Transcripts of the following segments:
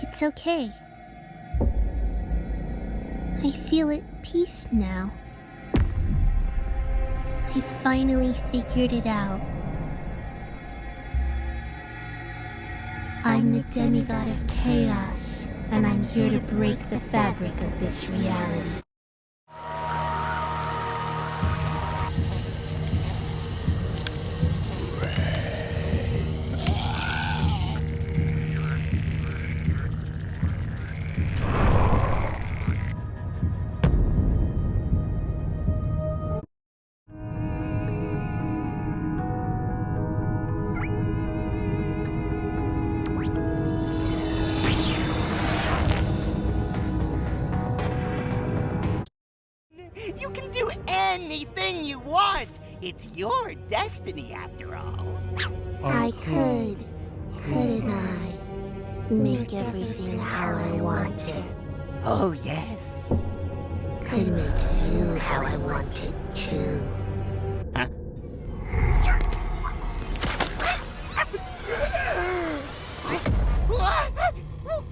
It's okay. I feel at peace now. I finally figured it out. I'm the demigod of chaos, and I'm here to break the fabric of this reality. You can do anything you want. It's your destiny, after all. I could, couldn't I? Make everything how I wanted. Oh, yes. Could make you how I wanted too. Huh?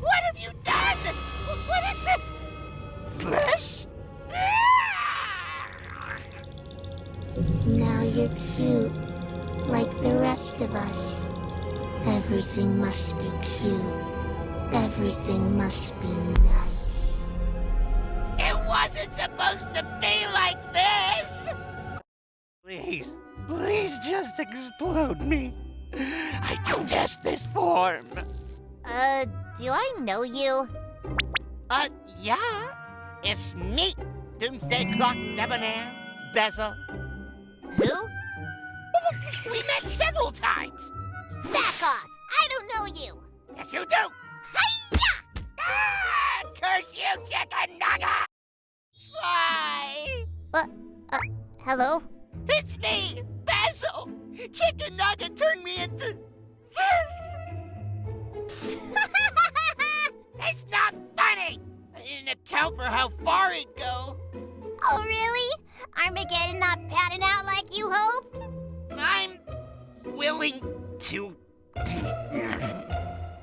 What have you done? What is this? Flesh? Now you're cute, like the rest of us. Everything must be cute. Everything must be nice. It wasn't supposed to be like this! Please, please just explode me. I detest this form. Do I know you? Yeah. It's me, Doomsday Clock Debonair, Bezel. Who? We met several times. Back off! I don't know you! Yes, you do. Hiya! Ah, curse you, chicken nugget! Why? Hello? It's me, Basil! Chicken Nugget turned me into this! It's not funny! I didn't account for how far it'd go. Oh, really? Armageddon not panning out like you hoped? I'm willing to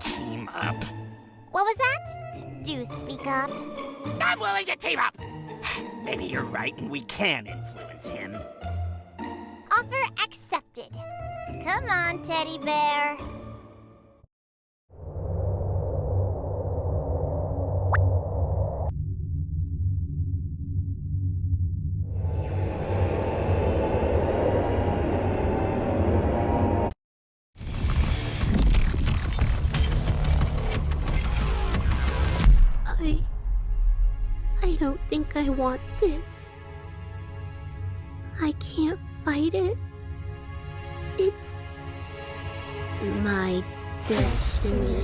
team up. What was that? Do speak up. I'm willing to team up! Maybe you're right and we can influence him. Offer accepted. Come on, teddy bear. I don't think I want this. I can't fight it. It's my destiny.